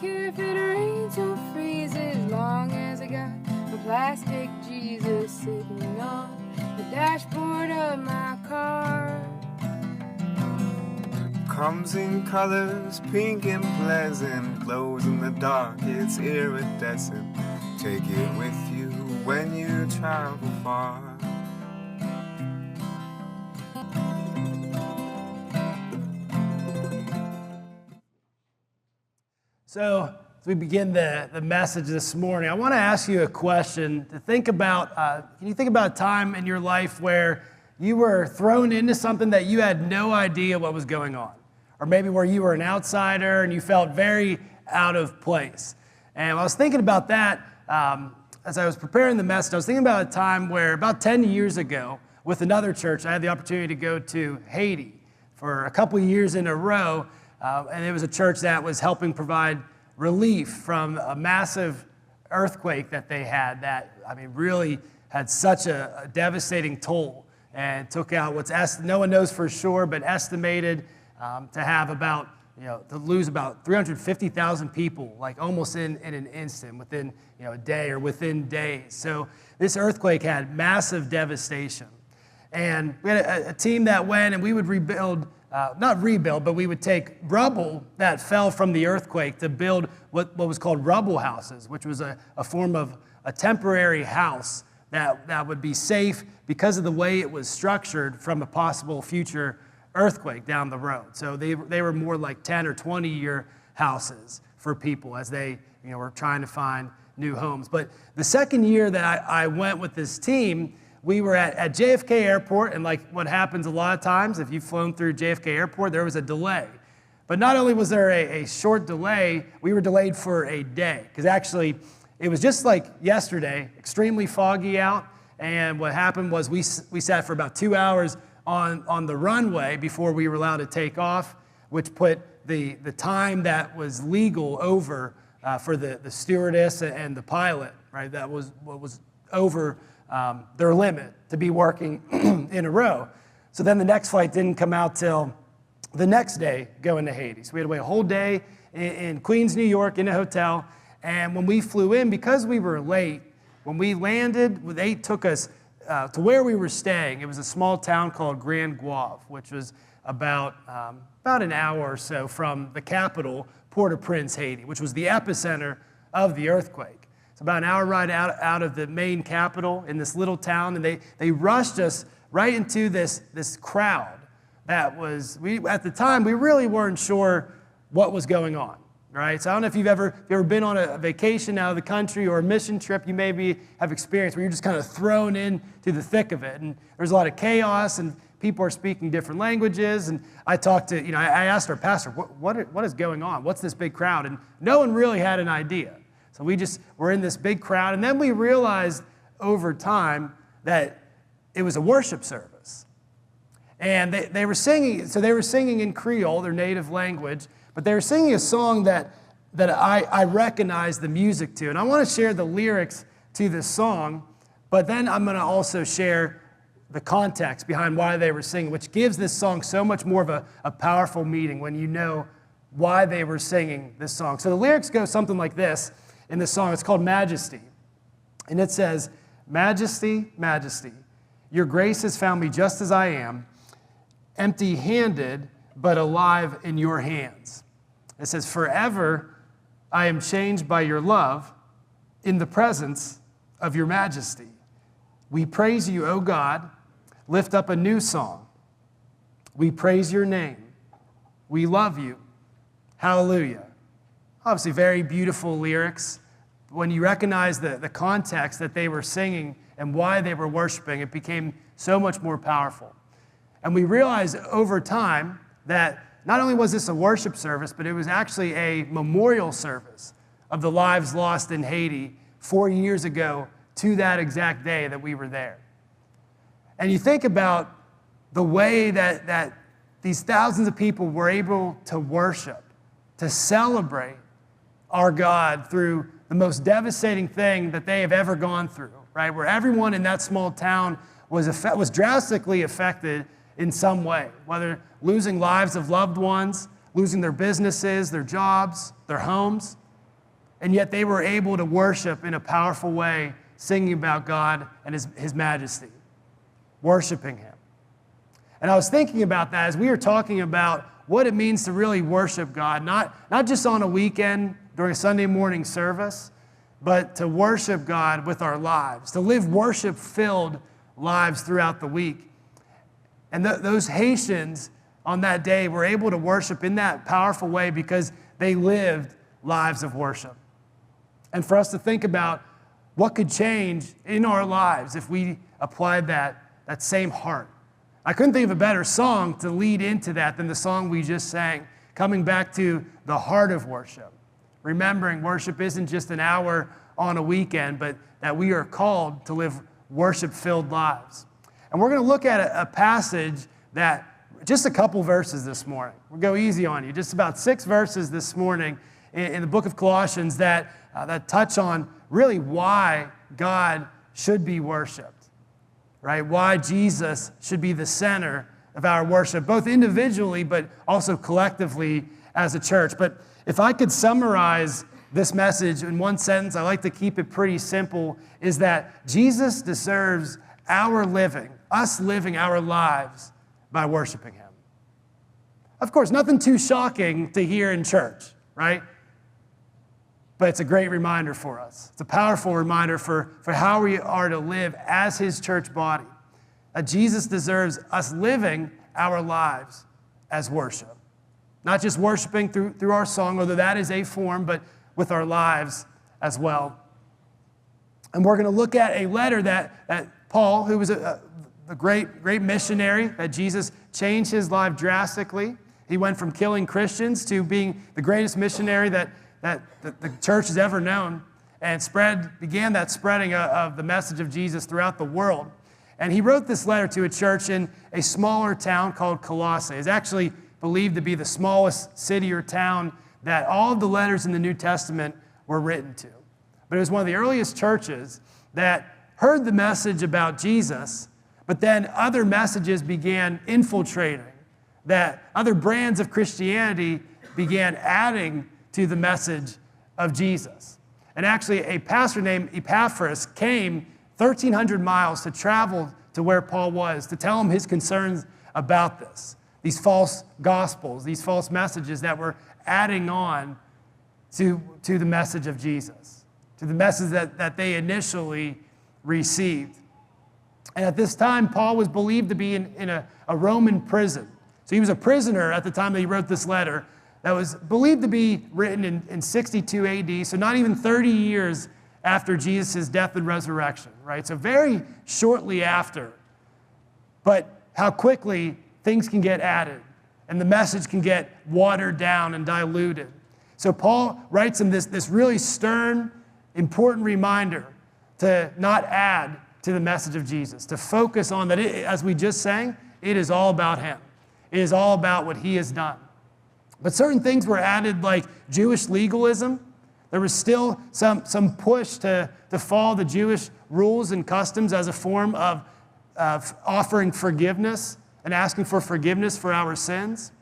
care if it rains or freezes, long as I got a plastic Jesus sitting on the dashboard of my car. Comes in colors, pink and pleasant, glows in the dark, it's iridescent. Take it with you when you travel far. So, as we begin the message this morning, I want to ask you a question to think about. Can you think about a time in your life where you were thrown into something that you had no idea what was going on? Or maybe where you were an outsider and you felt very out of place. And I was thinking about that as I was preparing the message. I was thinking about a time where about 10 years ago with another church, I had the opportunity to go to Haiti for a couple of years in a row. And it was a church that was helping provide relief from a massive earthquake that they had that, really had such a devastating toll and took out no one knows for sure, but estimated to have about, to lose about 350,000 people, like almost in an instant, within, a day or within days. So this earthquake had massive devastation. And we had a team that went and we would rebuild, not rebuild, but we would take rubble that fell from the earthquake to build what was called rubble houses, which was a form of a temporary house that would be safe because of the way it was structured from a possible future earthquake down the road. So they were more like 10 or 20-year houses for people as they were trying to find new homes. But the second year that I went with this team, we were at JFK Airport, and like what happens a lot of times, if you've flown through JFK Airport, there was a delay. But not only was there a short delay, we were delayed for a day. Because actually, it was just like yesterday, extremely foggy out, and what happened was we sat for about 2 hours on the runway before we were allowed to take off, which put the time that was legal over for the stewardess and the pilot, right? That was what was over their limit to be working in a row. So then the next flight didn't come out till the next day going to Haiti. So we had to wait a whole day in Queens, New York, in a hotel. And when we flew in, because we were late, when we landed, they took us to where we were staying. It was a small town called Grand Guave, which was about an hour or so from the capital, Port-au-Prince, Haiti, which was the epicenter of the earthquake. It's about an hour ride out of the main capital in this little town, and they rushed us right into this crowd that was, at the time, we really weren't sure what was going on, right? So I don't know if you've ever been on a vacation out of the country or a mission trip you maybe have experienced where you're just kind of thrown into the thick of it, and there's a lot of chaos, and people are speaking different languages, and I talked to, I asked our pastor, what is going on? What's this big crowd? And no one really had an idea. So we just were in this big crowd, and then we realized over time that it was a worship service. And they were singing, so they were singing in Creole, their native language, but they were singing a song that I recognized the music to. And I want to share the lyrics to this song, but then I'm going to also share the context behind why they were singing, which gives this song so much more of a powerful meaning when you know why they were singing this song. So the lyrics go something like this. In this song, it's called Majesty. And it says, Majesty, Majesty, your grace has found me just as I am, empty-handed, but alive in your hands. It says, forever I am changed by your love in the presence of your majesty. We praise you, O God, lift up a new song. We praise your name. We love you. Hallelujah. Obviously, very beautiful lyrics. When you recognize the context that they were singing and why they were worshiping, it became so much more powerful. And we realized over time that not only was this a worship service, but it was actually a memorial service of the lives lost in Haiti 4 years ago to that exact day that we were there. And you think about the way that these thousands of people were able to worship, to celebrate our God through the most devastating thing that they have ever gone through, right? Where everyone in that small town was drastically affected in some way, whether losing lives of loved ones, losing their businesses, their jobs, their homes. and yet they were able to worship in a powerful way, singing about God and his majesty, worshiping him. And I was thinking about that as we were talking about what it means to really worship God, not just on a weekend during a Sunday morning service, but to worship God with our lives, to live worship-filled lives throughout the week. And those Haitians on that day were able to worship in that powerful way because they lived lives of worship. And for us to think about what could change in our lives if we applied that same heart. I couldn't think of a better song to lead into that than the song we just sang, coming back to the heart of worship. Remembering worship isn't just an hour on a weekend, but that we are called to live worship-filled lives. And we're going to look at a passage that, just a couple verses this morning. We'll go easy on you. Just about 6 verses this morning in the book of Colossians that touch on really why God should be worshiped. Right? Why Jesus should be the center of our worship, both individually but also collectively as a church. But if I could summarize this message in one sentence, I like to keep it pretty simple, is that Jesus deserves us living our lives by worshiping him. Of course, nothing too shocking to hear in church, right? But it's a great reminder for us. It's a powerful reminder for how we are to live as his church body. That Jesus deserves us living our lives as worship. Not just worshiping through our song, although that is a form, but with our lives as well. And we're going to look at a letter that Paul, who was a great missionary, that Jesus changed his life drastically. He went from killing Christians to being the greatest missionary that the church has ever known, and began that spreading of the message of Jesus throughout the world. And he wrote this letter to a church in a smaller town called Colossae. It's actually believed to be the smallest city or town that all of the letters in the New Testament were written to. But it was one of the earliest churches that heard the message about Jesus, but then other messages began infiltrating, that other brands of Christianity began adding to the message of Jesus. And actually, a pastor named Epaphras came 1,300 miles to travel to where Paul was to tell him his concerns about this. These false gospels, these false messages that were adding on to the message of Jesus, to the message that they initially received. And at this time, Paul was believed to be in a Roman prison. So he was a prisoner at the time that he wrote this letter that was believed to be written in 62 AD, so not even 30 years after Jesus' death and resurrection, right? So very shortly after. But how quickly things can get added and the message can get watered down and diluted. So Paul writes him this really stern, important reminder to not add to the message of Jesus, to focus on that, as we just sang, it is all about him. It is all about what he has done. But certain things were added, like Jewish legalism. There was still some push to follow the Jewish rules and customs as a form of offering forgiveness and asking for forgiveness for our sins.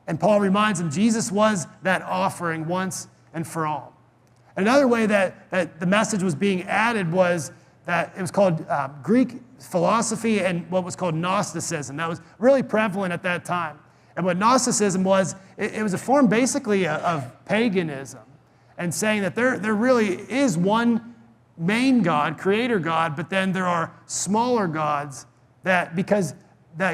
And Paul reminds them Jesus was that offering once and for all. Another way that the message was being added was that it was called Greek philosophy and what was called Gnosticism. That was really prevalent at that time. And what Gnosticism was, it was a form basically of paganism, and saying that there really is one main God, creator God, but then there are smaller gods because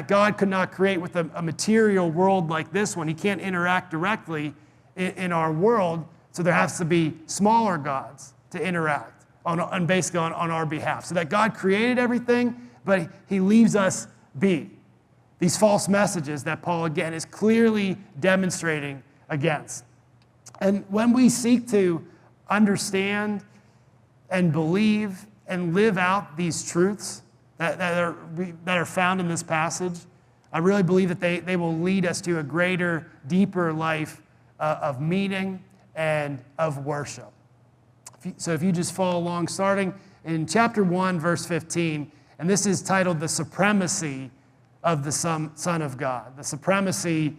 God could not create with a material world like this one. He can't interact directly in our world, so there has to be smaller gods to interact on basically on our behalf. So that God created everything, but he leaves us be. These false messages that Paul, again, is clearly demonstrating against. And when we seek to understand and believe and live out these truths that are found in this passage, I really believe that they will lead us to a greater, deeper life of meaning and of worship. So if you just follow along, starting in chapter 1, verse 15, and this is titled The Supremacy of the Son of God. The supremacy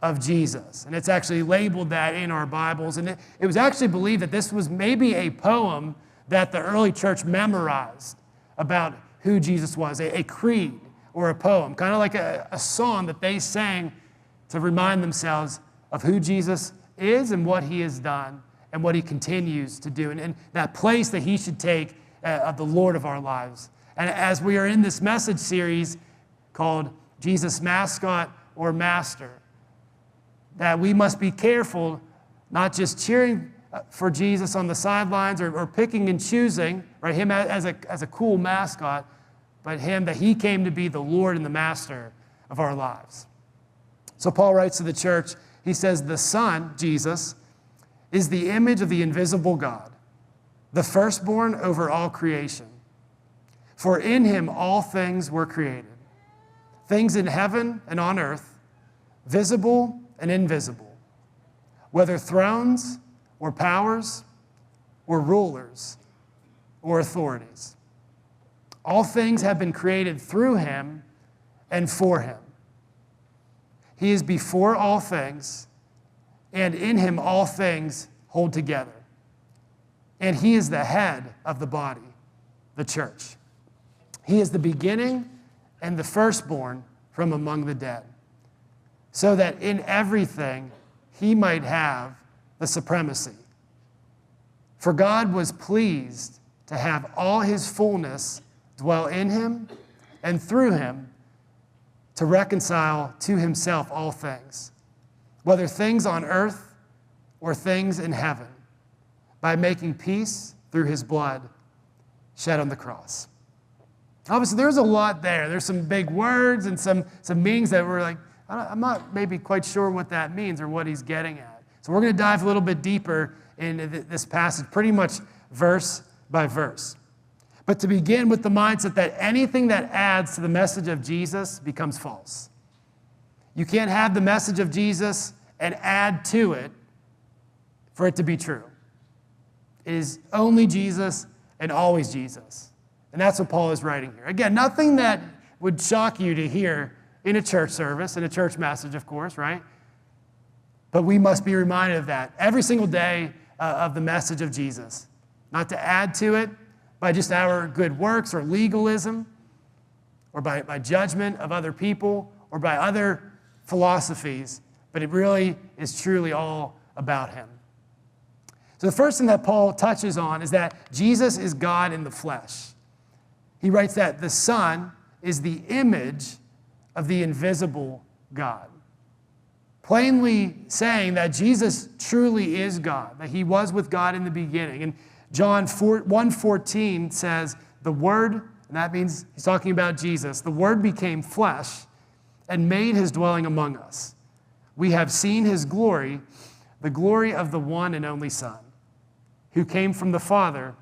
of Jesus. And it's actually labeled that in our Bibles. And it was actually believed that this was maybe a poem that the early church memorized about who Jesus was, a creed or a poem, kind of like a song that they sang to remind themselves of who Jesus is and what he has done and what he continues to do, and that place that he should take of the Lord of our lives. And as we are in this message series called Jesus Mascot or Master, that we must be careful not just cheering for Jesus on the sidelines or picking and choosing, right, him as a cool mascot, but him that he came to be the Lord and the master of our lives. So Paul writes to the church, he says, the Son, Jesus, is the image of the invisible God, the firstborn over all creation. For in him all things were created, things in heaven and on earth, visible and invisible, whether thrones or powers or rulers or authorities. All things have been created through him and for him. He is before all things, and in him all things hold together. And he is the head of the body, the church. He is the beginning and the firstborn from among the dead, so that in everything he might have the supremacy. For God was pleased to have all his fullness dwell in him and through him to reconcile to himself all things, whether things on earth or things in heaven, by making peace through his blood shed on the cross. Obviously, there's a lot there. There's some big words and some meanings that we're like, I'm not maybe quite sure what that means or what he's getting at. So we're going to dive a little bit deeper into this passage, pretty much verse by verse. But to begin with the mindset that anything that adds to the message of Jesus becomes false. You can't have the message of Jesus and add to it for it to be true. It is only Jesus and always Jesus. And that's what Paul is writing here. Again, nothing that would shock you to hear in a church service, in a church message, of course, right? But we must be reminded of that every single day of the message of Jesus. Not to add to it by just our good works or legalism or by judgment of other people or by other philosophies, but it really is truly all about him. So the first thing that Paul touches on is that Jesus is God in the flesh. He writes that the Son is the image of the invisible God. Plainly saying that Jesus truly is God, that he was with God in the beginning. And John 1:14 says, the Word, and that means he's talking about Jesus, the Word became flesh and made his dwelling among us. We have seen his glory, the glory of the one and only Son, who came from the Father,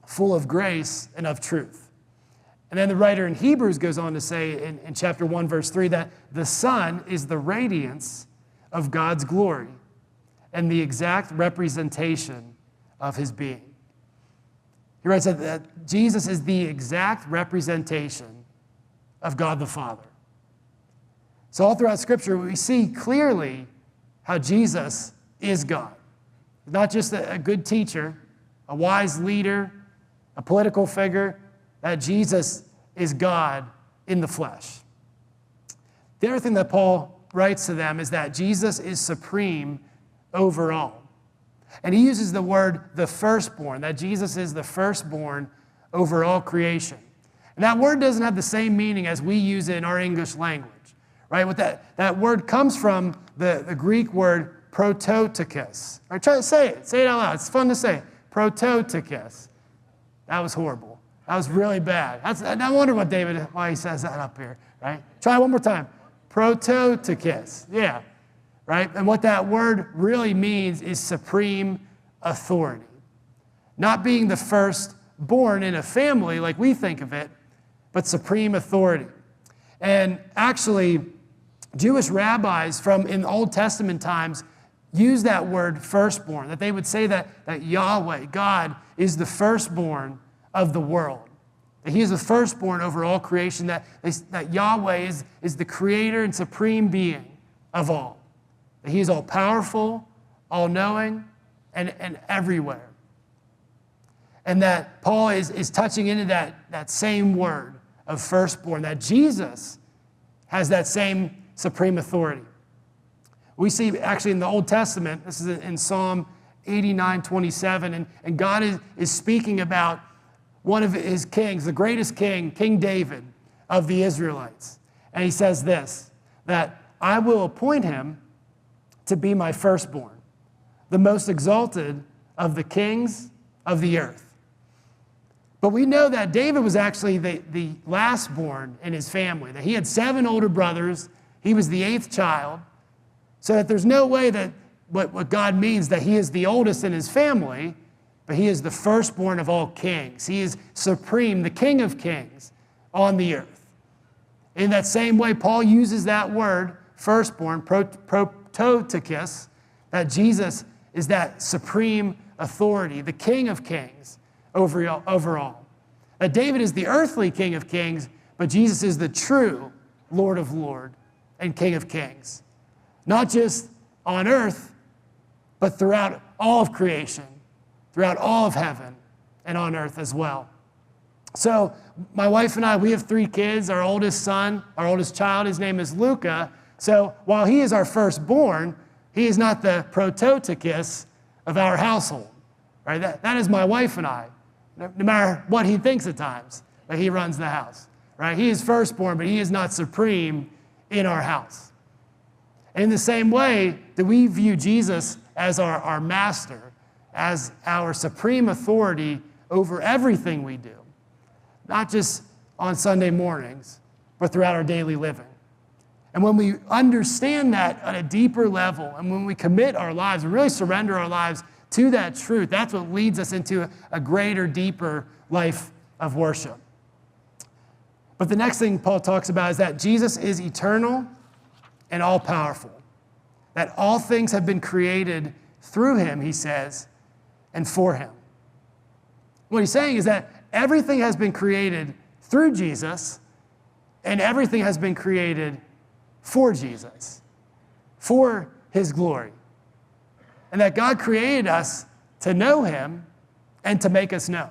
full of grace and of truth. And then the writer in Hebrews goes on to say in chapter 1, verse 3, that the Son is the radiance of God's glory and the exact representation of his being. He writes that Jesus is the exact representation of God the Father. So all throughout Scripture, we see clearly how Jesus is God. Not just a good teacher, a wise leader, a political figure, that Jesus is God in the flesh. The other thing that Paul writes to them is that Jesus is supreme over all. And he uses the word the firstborn, that Jesus is the firstborn over all creation. And that word doesn't have the same meaning as we use it in our English language, right? What that word comes from the Greek word prototokos. All right, try to say it. Say it out loud. It's fun to say. Prototokos. That was horrible. That was really bad. I wonder why he says that up here, right? Try it one more time. Prototokos. Yeah, right? And what that word really means is supreme authority. Not being the firstborn in a family like we think of it, but supreme authority. And actually, Jewish rabbis from in Old Testament times use that word firstborn, that they would say that Yahweh, God, is the firstborn of the world. That he is the firstborn over all creation, that Yahweh is the creator and supreme being of all. that he is all powerful, all knowing, and everywhere. And that Paul is touching into that same word of firstborn, that Jesus has that same supreme authority. We see actually in the Old Testament, this is in Psalm 89:27, and God is speaking about one of his kings, the greatest king, King David of the Israelites. And he says this, that I will appoint him to be my firstborn, the most exalted of the kings of the earth. But we know that David was actually the last born in his family, that he had 7 older brothers. He was the 8th child. So that there's no way that what God means that he is the oldest in his family, but he is the firstborn of all kings. He is supreme, the King of kings on the earth. In that same way, Paul uses that word, firstborn, prototokos, that Jesus is that supreme authority, the King of kings over all. That David is the earthly King of kings, but Jesus is the true Lord of lords and King of kings. Not just on earth, but throughout all of creation, throughout all of heaven, and on earth as well. So my wife and I, we have 3 kids. Our oldest child, his name is Luca. So while he is our firstborn, he is not the prototokos of our household. Right? That is my wife and I, no matter what he thinks at times, that he runs the house. Right? He is firstborn, but he is not supreme in our house. In the same way, that we view Jesus as our master, as our supreme authority over everything we do, not just on Sunday mornings, but throughout our daily living. And when we understand that at a deeper level, and when we commit our lives and really surrender our lives to that truth, that's what leads us into a greater, deeper life of worship. But the next thing Paul talks about is that Jesus is eternal and all-powerful, that all things have been created through him, he says, and for him. What he's saying is that everything has been created through Jesus, and everything has been created for Jesus, for his glory. And that God created us to know him and to make us known.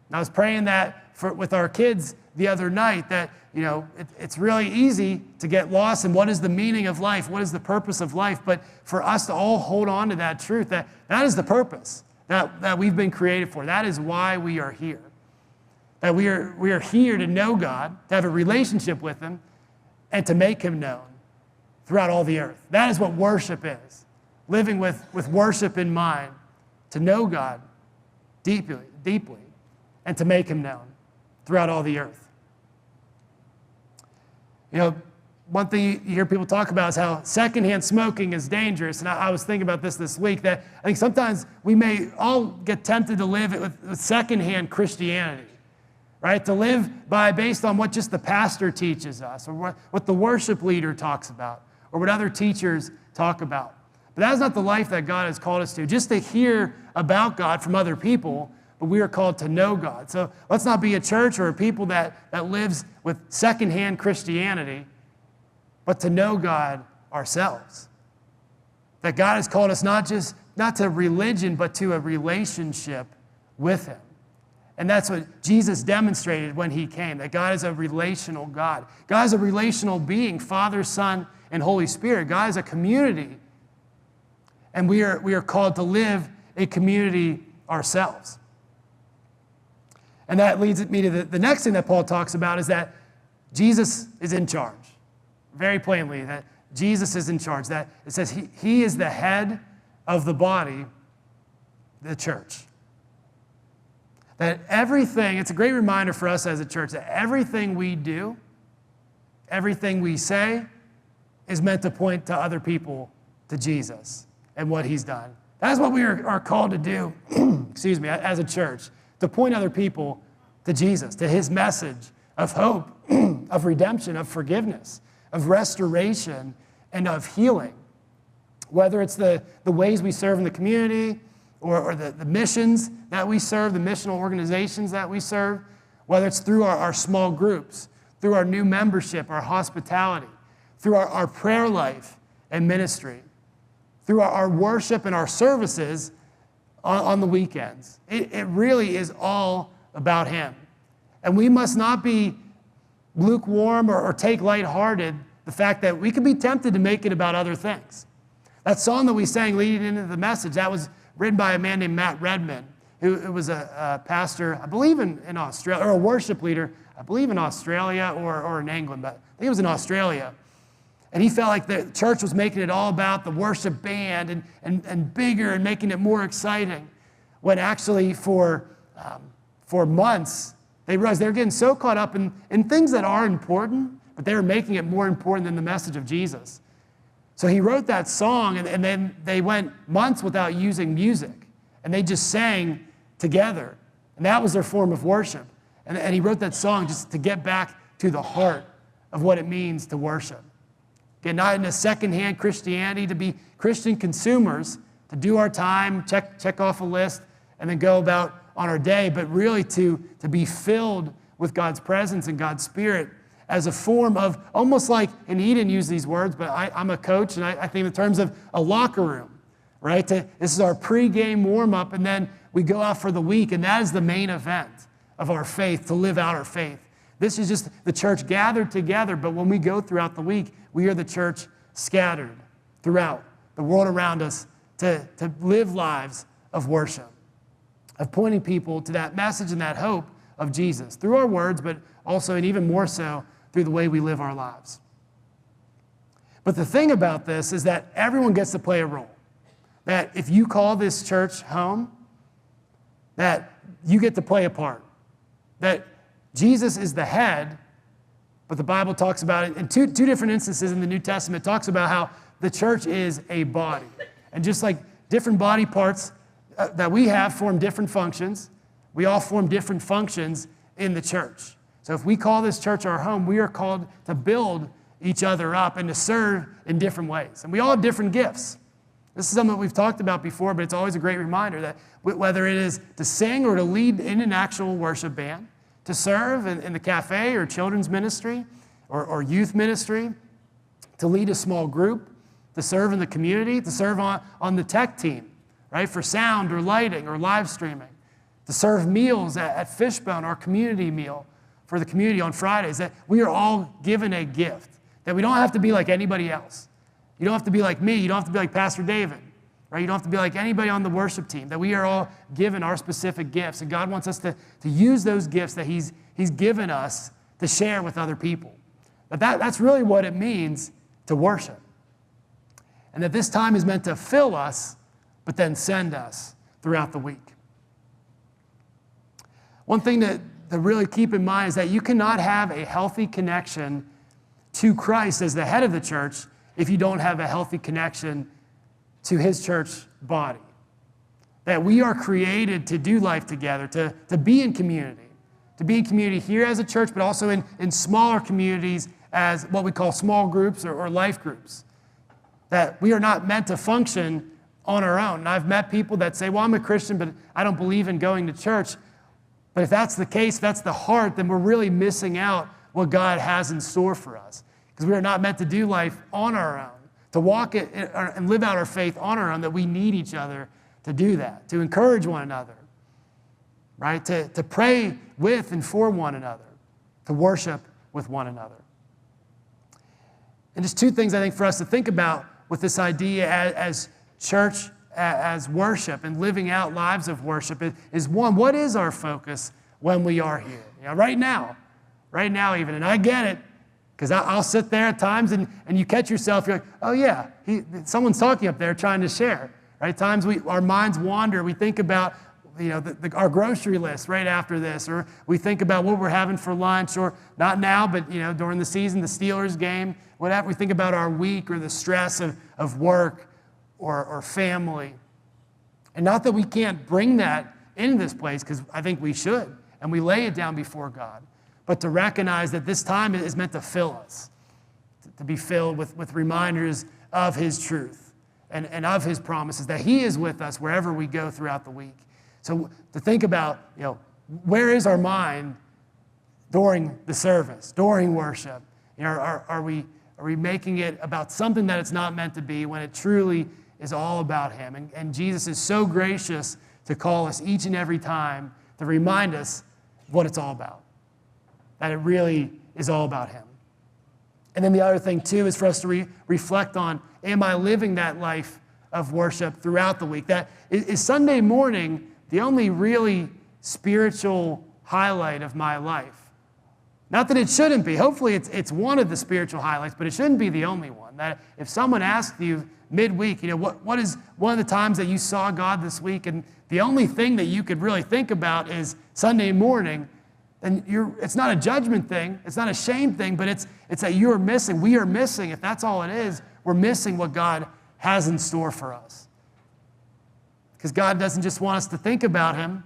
And I was praying that with our kids the other night, that it's really easy to get lost in what is the meaning of life, what is the purpose of life, but for us to all hold on to that truth, that is the purpose that we've been created for. That is why we are here. That we are here to know God, to have a relationship with him, and to make him known throughout all the earth. That is what worship is. Living with worship in mind, to know God deeply, and to make him known throughout all the earth. One thing you hear people talk about is how secondhand smoking is dangerous. And I was thinking about this week, that I think sometimes we may all get tempted to live with secondhand Christianity, right? To live based on what just the pastor teaches us, or what the worship leader talks about, or what other teachers talk about. But that is not the life that God has called us to, just to hear about God from other people, but we are called to know God. So let's not be a church or a people that lives with secondhand Christianity, but to know God ourselves. That God has called us not to religion, but to a relationship with him. And that's what Jesus demonstrated when he came, that God is a relational God. God is a relational being, Father, Son, and Holy Spirit. God is a community. And we are called to live a community ourselves. And that leads me to the next thing that Paul talks about, is that Jesus is in charge. Very plainly, that Jesus is in charge. That it says he is the head of the body, the church. That everything, it's a great reminder for us as a church, that everything we do, everything we say, is meant to point to other people, to Jesus and what he's done. That's what we are called to do, as a church, to point other people to Jesus, to his message of hope, of redemption, of forgiveness, of restoration, and of healing. Whether it's the ways we serve in the community, or the missions that we serve, the missional organizations that we serve, whether it's through our small groups, through our new membership, our hospitality, through our prayer life, and ministry, through our worship and our services on the weekends. It really is all about him. And we must not be lukewarm or take lighthearted the fact that we can be tempted to make it about other things. That song that we sang leading into the message, that was written by a man named Matt Redman, who was a pastor, I believe in Australia, or a worship leader, I believe in Australia or in England, but I think it was in Australia. And he felt like the church was making it all about the worship band and bigger and making it more exciting, when actually for months, they realized they were getting so caught up in things that are important, but they were making it more important than the message of Jesus. So he wrote that song, and then they went months without using music, and they just sang together. And that was their form of worship. And he wrote that song just to get back to the heart of what it means to worship. Again, not in a secondhand Christianity, to be Christian consumers, to do our time, check off a list, and then go about on our day, but really to be filled with God's presence and God's Spirit as a form of almost like, and he didn't use these words, but I'm a coach, and I think in terms of a locker room, right? This is our pregame warm-up, and then we go out for the week, and that is the main event of our faith, to live out our faith. This is just the church gathered together, but when we go throughout the week, we are the church scattered throughout the world around us to live lives of worship, of pointing people to that message and that hope of Jesus through our words, but also and even more so through the way we live our lives. But the thing about this is that everyone gets to play a role. That if you call this church home, that you get to play a part. That Jesus is the head, but the Bible talks about it in two different instances in the New Testament. It talks about how the church is a body. And just like different body parts that we have form different functions, we all form different functions in the church. So if we call this church our home, we are called to build each other up and to serve in different ways. And we all have different gifts. This is something that we've talked about before, but it's always a great reminder that whether it is to sing or to lead in an actual worship band, to serve in the cafe or children's ministry or youth ministry, to lead a small group, to serve in the community, to serve on the tech team, right, for sound or lighting or live streaming, to serve meals at Fishbone, our community meal for the community on Fridays, that we are all given a gift, that we don't have to be like anybody else. You don't have to be like me. You don't have to be like Pastor David, right? You don't have to be like anybody on the worship team, that we are all given our specific gifts, and God wants us to use those gifts that He's given us to share with other people. But that's really what it means to worship. And that this time is meant to fill us, but then send us throughout the week. One thing to really keep in mind is that you cannot have a healthy connection to Christ as the head of the church if you don't have a healthy connection to His church body. That we are created to do life together, to be in community. To be in community here as a church, but also in smaller communities as what we call small groups or life groups. That we are not meant to function on our own. And I've met people that say, well, I'm a Christian, but I don't believe in going to church. But if that's the case, if that's the heart, then we're really missing out what God has in store for us. Because we are not meant to do life on our own, to walk it and live out our faith on our own, that we need each other to do that, to encourage one another, right? To pray with and for one another, to worship with one another. And just two things I think for us to think about with this idea as church, as worship and living out lives of worship is one, what is our focus when we are here? You know, right now even, and I get it, because I'll sit there at times and you catch yourself, you're like, oh yeah, someone's talking up there trying to share, right? Times our minds wander, we think about our grocery list right after this, or we think about what we're having for lunch, or not now, but during the season, the Steelers game, whatever. We think about our week or the stress of work or family. And not that we can't bring that into this place, because I think we should, and we lay it down before God, but to recognize that this time is meant to fill us, to be filled with reminders of His truth and of His promises, that He is with us wherever we go throughout the week. So to think about, where is our mind during the service, during worship? Are we Are we making it about something that it's not meant to be when it truly is all about him? And Jesus is so gracious to call us each and every time to remind us what it's all about, that it really is all about him. And then the other thing, too, is for us to reflect on, am I living that life of worship throughout the week? That is Sunday morning the only really spiritual highlight of my life? Not that it shouldn't be. Hopefully it's one of the spiritual highlights, but it shouldn't be the only one. That if someone asked you midweek, what is one of the times that you saw God this week, and the only thing that you could really think about is Sunday morning, then it's not a judgment thing, it's not a shame thing, but it's that you're missing, we are missing, if that's all it is, we're missing what God has in store for us. Because God doesn't just want us to think about him,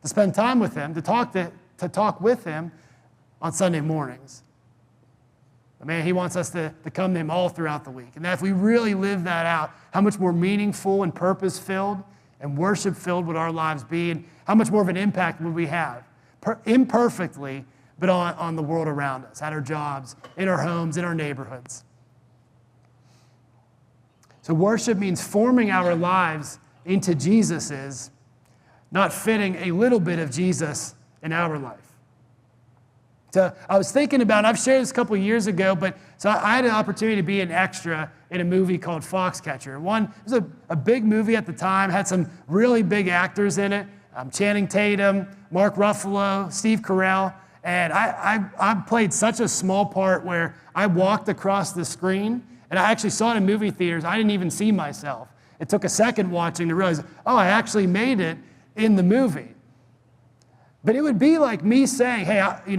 to spend time with him, to talk with him on Sunday mornings. But man, he wants us to come to him all throughout the week. And that if we really live that out, how much more meaningful and purpose-filled and worship-filled would our lives be, and how much more of an impact would we have? Imperfectly, but on the world around us, at our jobs, in our homes, in our neighborhoods. So worship means forming our lives into Jesus's, not fitting a little bit of Jesus in our life. So I was thinking about, and I've shared this a couple of years ago, but so I had an opportunity to be an extra in a movie called Foxcatcher. It was a big movie at the time, had some really big actors in it. Channing Tatum, Mark Ruffalo, Steve Carell, and I played such a small part where I walked across the screen, and I actually saw it in movie theaters. I didn't even see myself. It took a second watching to realize, I actually made it in the movie. But it would be like me saying,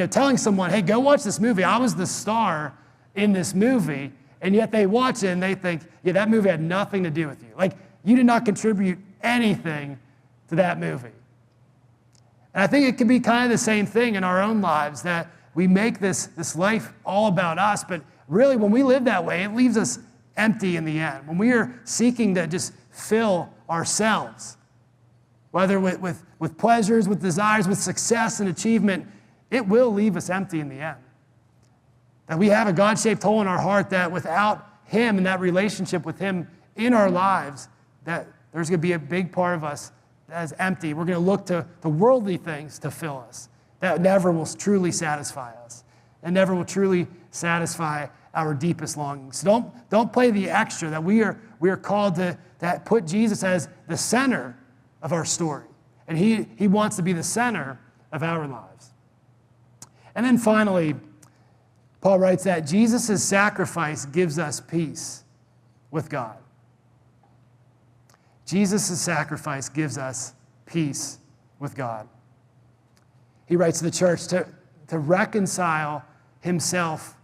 telling someone, hey, go watch this movie. I was the star in this movie, and yet they watch it and they think, yeah, that movie had nothing to do with you. Like, you did not contribute anything to that movie. And I think it can be kind of the same thing in our own lives, that we make this life all about us, but really when we live that way, it leaves us empty in the end. When we are seeking to just fill ourselves, whether with pleasures, with desires, with success and achievement, it will leave us empty in the end. That we have a God-shaped hole in our heart that without him and that relationship with him in our lives, that there's going to be a big part of us that is empty. We're going to look to the worldly things to fill us. That never will truly satisfy us. And never will truly satisfy our deepest longings. So don't play the extra, that we are called to that put Jesus as the center of our story. And he wants to be the center of our lives. And then finally, Paul writes that Jesus' sacrifice gives us peace with God. Jesus' sacrifice gives us peace with God. He writes to the church to reconcile himself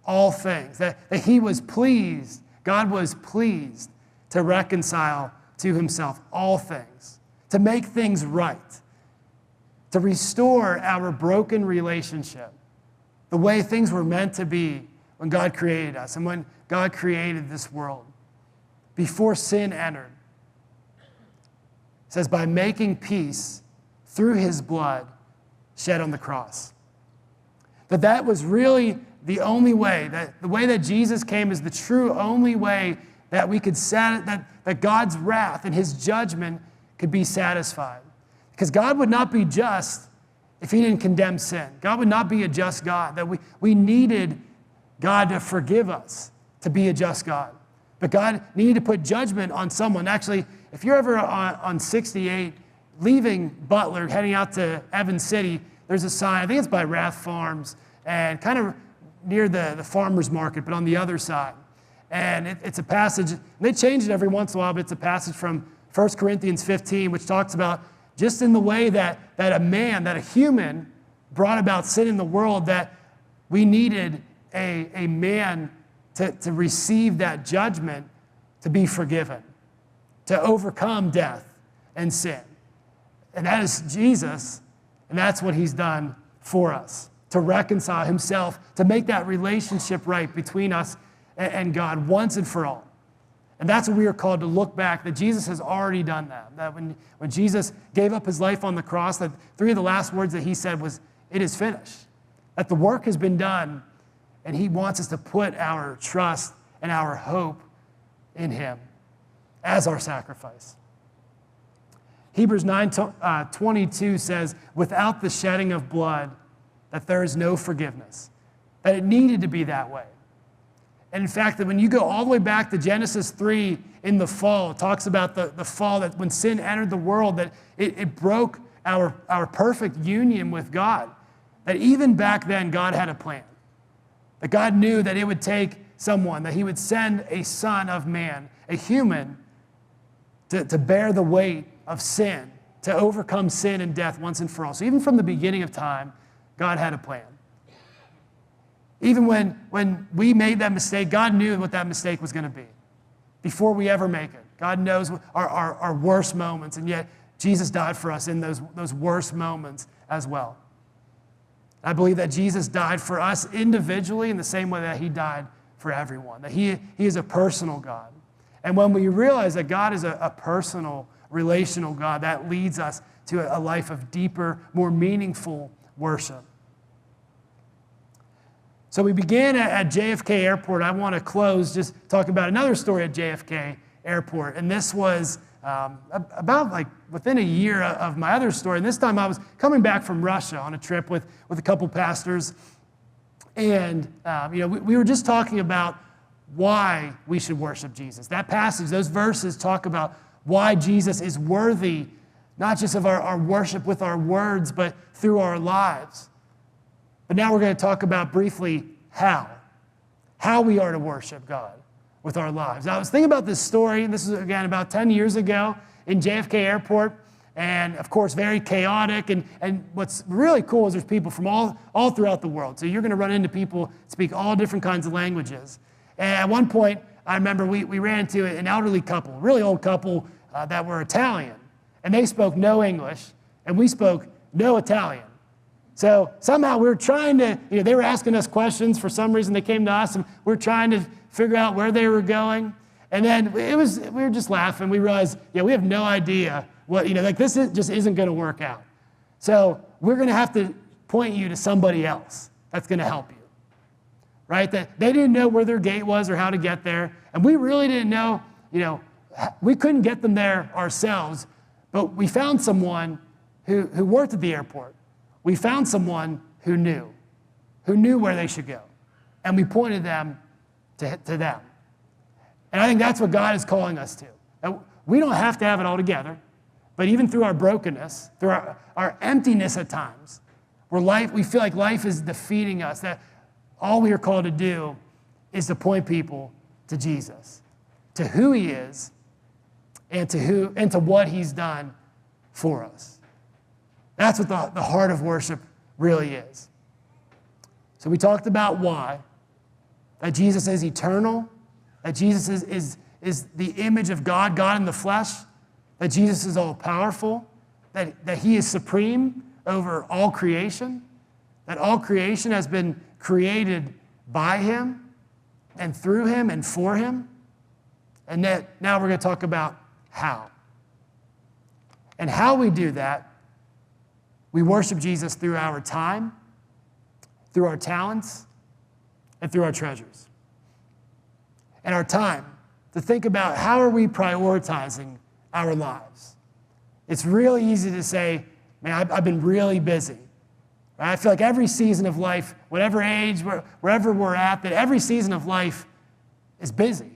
all things, that he was pleased, God was pleased to reconcile to himself all things, to make things right, to restore our broken relationship, the way things were meant to be when God created us and when God created this world, before sin entered. It says, by making peace through his blood shed on the cross. That was really the only way, that the way that Jesus came is the true only way that we could that God's wrath and his judgment could be satisfied. Because God would not be just if he didn't condemn sin. God would not be a just God. That we needed God to forgive us to be a just God. But God needed to put judgment on someone. Actually, if you're ever on 68, leaving Butler, heading out to Evans City, there's a sign, I think it's by Rath Farms, and kind of near the farmer's market, but on the other side. And it's a passage, and they change it every once in a while, but it's a passage from 1 Corinthians 15, which talks about just in the way that a human brought about sin in the world, that we needed a man to receive that judgment, to be forgiven, to overcome death and sin. And that is Jesus, and that's what he's done for us, to reconcile himself, to make that relationship right between us and God once and for all. And that's what we are called to look back, that Jesus has already done that. That when Jesus gave up his life on the cross, that three of the last words that he said was, "It is finished." That the work has been done, and he wants us to put our trust and our hope in him as our sacrifice. Hebrews 9:22 says, without the shedding of blood, that there is no forgiveness, that it needed to be that way. And in fact, that when you go all the way back to Genesis 3 in the fall, it talks about the fall, that when sin entered the world, that it broke our perfect union with God. That even back then, God had a plan. That God knew that it would take someone, that he would send a son of man, a human, to bear the weight of sin, to overcome sin and death once and for all. So even from the beginning of time, God had a plan. Even when we made that mistake, God knew what that mistake was going to be before we ever make it. God knows our worst moments, and yet Jesus died for us in those worst moments as well. I believe that Jesus died for us individually in the same way that he died for everyone, that he is a personal God. And when we realize that God is a personal, relational God, that leads us to a life of deeper, more meaningful worship. So we began at JFK Airport. I want to close just talking about another story at JFK Airport. And this was about like within a year of my other story. And this time I was coming back from Russia on a trip with a couple pastors. And we were just talking about why we should worship Jesus. That passage, those verses talk about why Jesus is worthy, not just of our worship with our words, but through our lives. But now we're going to talk about briefly how we are to worship God with our lives. Now, I was thinking about this story, and this is, again, about 10 years ago in JFK Airport, and, of course, very chaotic, and what's really cool is there's people from all throughout the world, so you're going to run into people that speak all different kinds of languages. And at one point, I remember we ran into an elderly couple, a really old couple that were Italian, and they spoke no English, and we spoke no Italian. So somehow we were trying to, they were asking us questions. For some reason, they came to us, and we were trying to figure out where they were going. And then we were just laughing. We realized, we have no idea what, this just isn't going to work out. So we're going to have to point you to somebody else that's going to help you, right? That they didn't know where their gate was or how to get there. And we really didn't know, we couldn't get them there ourselves, but we found someone who worked at the airport. We found someone who knew where they should go. And we pointed them to them. And I think that's what God is calling us to. We don't have to have it all together, but even through our brokenness, through our emptiness at times, where we feel like life is defeating us, that all we are called to do is to point people to Jesus, to who he is, and to what he's done for us. That's what the heart of worship really is. So we talked about why, that Jesus is eternal, that Jesus is the image of God, God in the flesh, that Jesus is all-powerful, that he is supreme over all creation, that all creation has been created by him and through him and for him, and that now we're going to talk about how. And how we do that, we worship Jesus through our time, through our talents, and through our treasures. And our time, to think about how are we prioritizing our lives. It's really easy to say, man, I've been really busy. Right? I feel like every season of life, whatever age, wherever we're at, that every season of life is busy.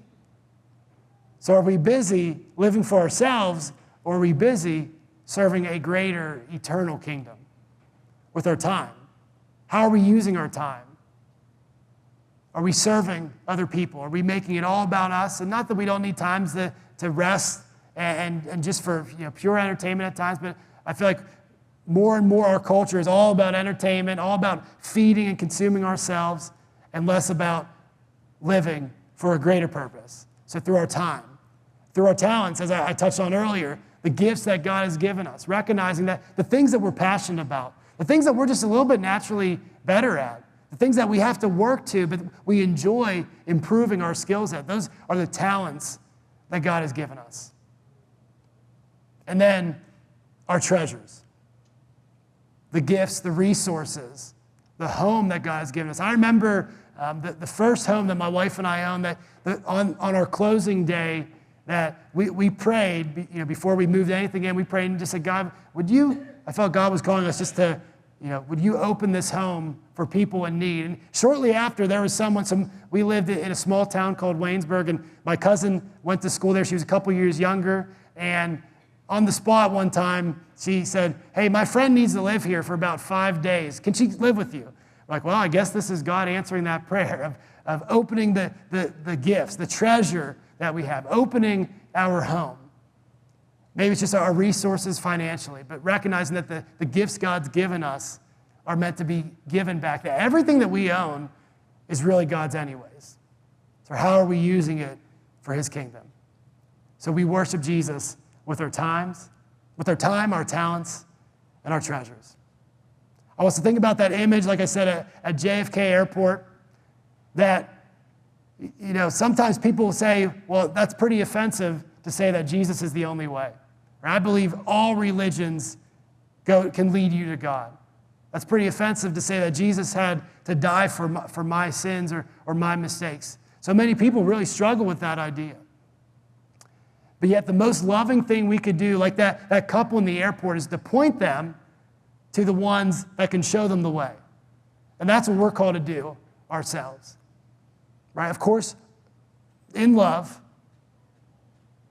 So are we busy living for ourselves, or are we busy serving a greater eternal kingdom with our time? How are we using our time? Are we serving other people? Are we making it all about us? And not that we don't need times to rest and just for pure entertainment at times, but I feel like more and more our culture is all about entertainment, all about feeding and consuming ourselves, and less about living for a greater purpose. So through our time, through our talents, as I touched on earlier, the gifts that God has given us, recognizing that the things that we're passionate about, the things that we're just a little bit naturally better at, the things that we have to work to, but we enjoy improving our skills at, those are the talents that God has given us. And then our treasures, the gifts, the resources, the home that God has given us. I remember the first home that my wife and I owned, on our closing day, that we prayed, before we moved anything in, we prayed and just said, God, I felt God was calling us just to, would you open this home for people in need? And shortly after, there was we lived in a small town called Waynesburg, and my cousin went to school there. She was a couple years younger, and on the spot one time, she said, hey, my friend needs to live here for about 5 days. Can she live with you? I'm like, well, I guess this is God answering that prayer of opening the gifts, the treasure that we have, opening our home. Maybe it's just our resources financially, but recognizing that the gifts God's given us are meant to be given back. That everything that we own is really God's anyways. So how are we using it for his kingdom? So we worship Jesus with our time, our talents, and our treasures. I want us to think about that image, like I said, at JFK Airport, that, sometimes people will say, well, that's pretty offensive to say that Jesus is the only way. I believe all religions can lead you to God. That's pretty offensive to say that Jesus had to die for my sins or my mistakes. So many people really struggle with that idea. But yet the most loving thing we could do, like that couple in the airport, is to point them to the ones that can show them the way. And that's what we're called to do ourselves. Right? Of course, in love,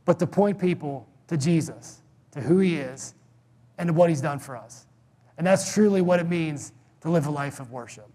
but to point people to Jesus, to who he is, and to what he's done for us. And that's truly what it means to live a life of worship.